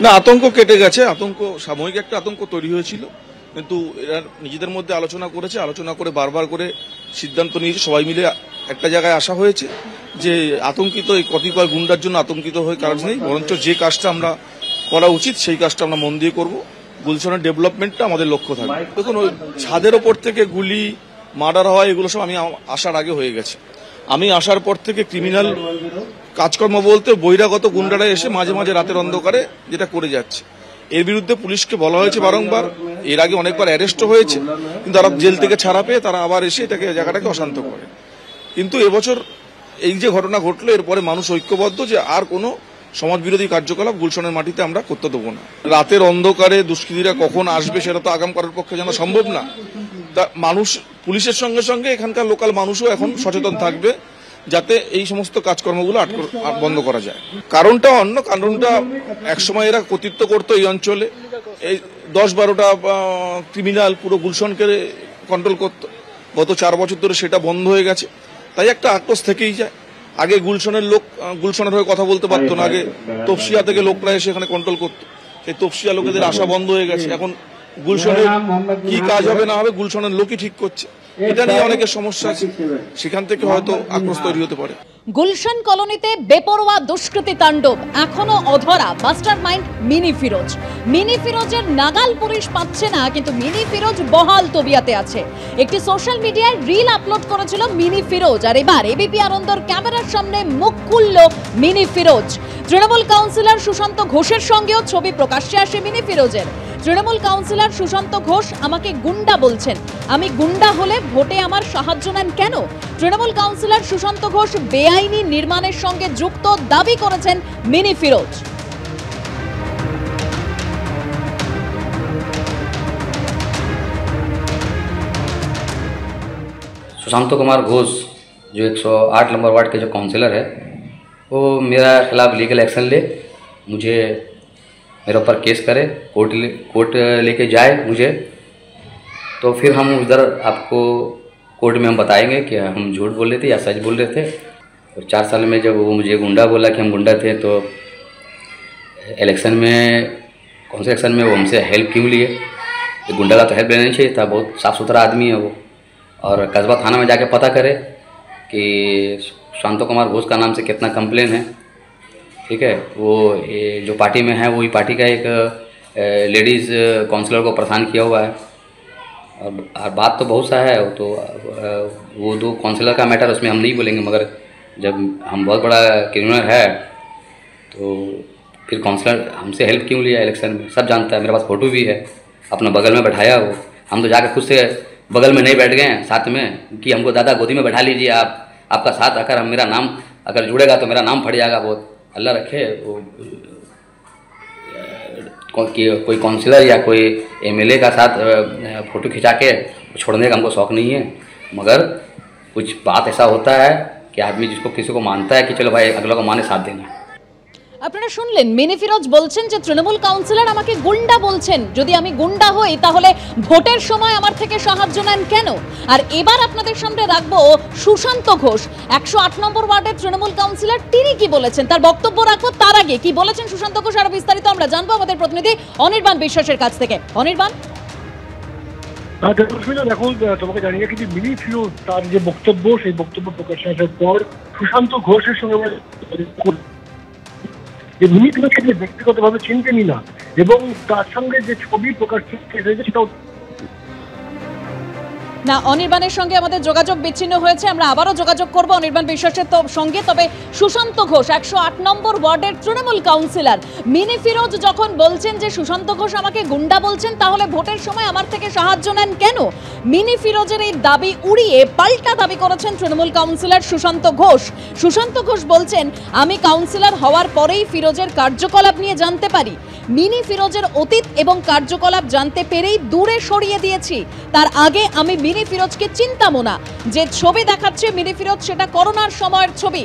না, আতঙ্ক কেটে গেছে। আতঙ্ক সাময়িক একটা আতঙ্ক তৈরি হয়েছিল, কিন্তু এরা নিজেদের মধ্যে আলোচনা করেছে, আলোচনা করে বারবার করে সিদ্ধান্ত নিয়েছে, সবাই মিলে একটা জায়গায় আসা হয়েছে যে আতঙ্কিত এই কতিপয় গুন্ডার জন্য আতঙ্কিত হয়ে কাজ নেই, বরঞ্চ যে কাজটা আমরা করা উচিত সেই কাজটা আমরা মন দিয়ে করব। গুলশানের ডেভেলপমেন্টটা আমাদের লক্ষ্য থাকবে। দেখুন, ওই ছাদের ওপর থেকে গুলি, মার্ডার হওয়া এগুলো সব আমি আসার আগে হয়ে গেছে। আমি আসার পর থেকে ক্রিমিনাল কাজকর্ম বলতে বহিরাগত গুন্ডারা এসে মাঝে মাঝে রাতের অন্ধকারে যেটা করে যাচ্ছে, এর বিরুদ্ধে পুলিশকে বলা হয়েছে বারংবার। এর আগে অনেকবার অ্যারেস্টও হয়েছে, কিন্তু তারা জেল থেকে ছাড়া পেয়ে তারা আবার এসে জায়গাটাকে অশান্ত করে। কিন্তু এবছর এই যে ঘটনা ঘটলো, এরপরে মানুষ ঐক্যবদ্ধ যে আর কোনো সমাজবিরোধী কার্যকলাপ গুলশানের মাটিতে আমরা করতে দেবো না। রাতের অন্ধকারে দুষ্কৃতীরা কখন আসবে সেটা তো আগাম করার পক্ষে জানা সম্ভব না। তা মানুষ, পুলিশের সঙ্গে সঙ্গে এখানকার লোকাল মানুষও এখন সচেতন থাকবে যাতে এই সমস্ত কাজকর্মগুলো বন্ধ করা যায়। কারণটা অন্য, কারণটা একসময় এরা কর্তৃত্ব করতো এই অঞ্চলে, এই 10-12টা ক্রিমিনাল পুরো গুলশানকে কন্ট্রোল করত। গত 4 বছর ধরে সেটা বন্ধ হয়ে গেছে, তাই একটা আক্রোশ থেকেই যায়। আগে গুলশানের লোক গুলশানের হয়ে কথা বলতে পারতো না, আগে তপসিয়া থেকে লোকরা এসে এখানে কন্ট্রোল করতো। সেই তপসিয়া লোকেদের আসা বন্ধ হয়ে গেছে। এখন গুলশানের কি কাজ হবে না হবে গুলশানের লোকই ঠিক করছে। এটা নিয়ে অনেকের সমস্যা আছে, সেখান থেকে হয়তো আক্রোশ তৈরি হতে পারে। গুলশান কলোনিতে বেপরোয়া দুষ্কৃতী তাণ্ডব, এখনো অধরা মাস্টার মাইন্ড মিনি ফিরোজ। মিনি ফিরোজের নাগাল পুলিশ পাচ্ছে না, কিন্তু মিনি ফিরোজ বহাল তবিয়াতে আছে। একটি সোশ্যাল মিডিয়ায় রিল আপলোড করেছিল মিনি ফিরোজ, আর এবার এবিপি আনন্দর ক্যামেরার সামনে মুখ খুলল মিনি ফিরোজ। তৃণমূল কাউন্সিলর সুশান্ত ঘোষের সঙ্গেও ছবি প্রকাশ্যে আসে মিনি ফিরোজের। তৃণমূল কাউন্সিলর সুশান্ত ঘোষ আমাকে গুন্ডা বলছেন, আমি গুন্ডা হলে ভোটে আমার সাহায্য নেন কেন? তৃণমূল কাউন্সিলর সুশান্ত ঘোষ বেআইনি নির্মাণের সঙ্গে যুক্ত দাবি করেছেন মিনি ফিরোজ। सुशांत कुमार घोष जो 108 नंबर वार्ड के जो काउंसिलर है, वो मेरा खिलाफ लीगल एक्शन ले, मुझे मेरे ऊपर केस करे, कोर्ट लेके जाए मुझे, तो फिर हम उधर आपको कोर्ट में हम बताएंगे कि हम झूठ बोल रहे थे या सच बोल रहे थे। और 4 साल में जब वो मुझे गुंडा बोला कि हम गुंडा थे, तो इलेक्शन में, कौन से इलेक्शन में वो हमसे हेल्प क्यों लिए? गुंडा का तो हेल्प लेना नहीं चाहिए था, बहुत साफ़ सुथरा आदमी है वो। और कस्बा थाना में जाके पता करे कि सुशांत कुमार घोष का नाम से कितना कंप्लेन है, ठीक है। वो जो पार्टी में है वही पार्टी का एक लेडीज़ काउंसलर को परेशान किया हुआ है। और बात तो बहुत सा है, तो वो 2 काउंसलर का मैटर उसमें हम नहीं बोलेंगे, मगर जब हम बहुत बड़ा क्रिमिनल है तो फिर काउंसलर हमसे हेल्प क्यों लिया इलेक्शन में, सब जानता है। मेरे पास फ़ोटो भी है, अपना बगल में बैठाया वो। हम तो जाकर खुद से बगल में नहीं बैठ गए हैं साथ में कि हमको दादा गोदी में बैठा लीजिए आप, आपका साथ आकर हम, मेरा नाम अगर जुड़ेगा तो मेरा नाम फट जाएगा बहुत। अल्लाह रखे वो कोई काउंसिलर या कोई एमएलए का साथ फ़ोटो खिंचा के छोड़ने का हमको शौक़ नहीं है, मगर कुछ बात ऐसा होता है कि आदमी जिसको किसी को मानता है कि चलो भाई अगला को माने साथ देना। আপনারা শুনলেন মিনি ফিরোজ বলছেন যে তৃণমূল কাউন্সিলর আমাকে গুন্ডা বলছেন, যদি আমি গুন্ডা হই তাহলে ভোটের সময় আমার থেকে সাহায্য নেন কেন? আর এবার আপনাদের সামনে রাখবো সুশান্ত ঘোষ, 108 নম্বর ওয়ার্ডের তৃণমূল কাউন্সিলর, তিনি কি বলেছেন তার বক্তব্য রাখবো। তার আগে কি বলেছেন সুশান্ত ঘোষ আরো বিস্তারিত আমরা জানবো আমাদের প্রতিনিধি অনির্বাণ বিশ্বাসের কাছ থেকে। অনির্বাণ, এখন তোমাকে জানিয়ে রাখি যে মিনি ফিরোজ তার যে বক্তব্য, সেই বক্তব্য প্রকাশ্যে আসার পর সুশান্ত ঘোষের সঙ্গে যে মিনি ফিরোজকে যে ব্যক্তিগতভাবে চিনতেনি না, এবং তার সঙ্গে যে ছবি প্রকাশ্যে এসেছে সেটাও না। অনির্বাণের সঙ্গে আমাদের যোগাযোগ বিচ্ছিন্ন হয়েছে, আমরা আবারও যোগাযোগ করব অনির্বাণ বিশ্বাসের সঙ্গে। তবে সুশান্ত ঘোষ 108 নম্বর ওয়ার্ডের তৃণমূল কাউন্সিলর, মিনি ফিরোজ যখন বলছেন যে সুশান্ত ঘোষ আমাকে গুন্ডা বলছেন, তাহলে ভোটের সময় আমার থেকে সাহায্য নেন কেন? মিনি ফিরোজের এই দাবি উড়িয়ে পাল্টা দাবি করেছেন তৃণমূল কাউন্সিলর সুশান্ত ঘোষ। সুশান্ত ঘোষ বলছেন, আমি কাউন্সিলর হওয়ার পরেই ফিরোজের কার্যকলাপ নিয়ে জানতে পারি। মিনি ফিরোজের অতীত এবং কার্যকলাপ জানতে পেরেই দূরে সরিয়ে দিয়েছি। তার আগে আমি মিনি ফিরোজকে চিনতামও না। যে ছবি দেখাচ্ছে মিনি ফিরোজ, সেটা করোনার সময়ের ছবি।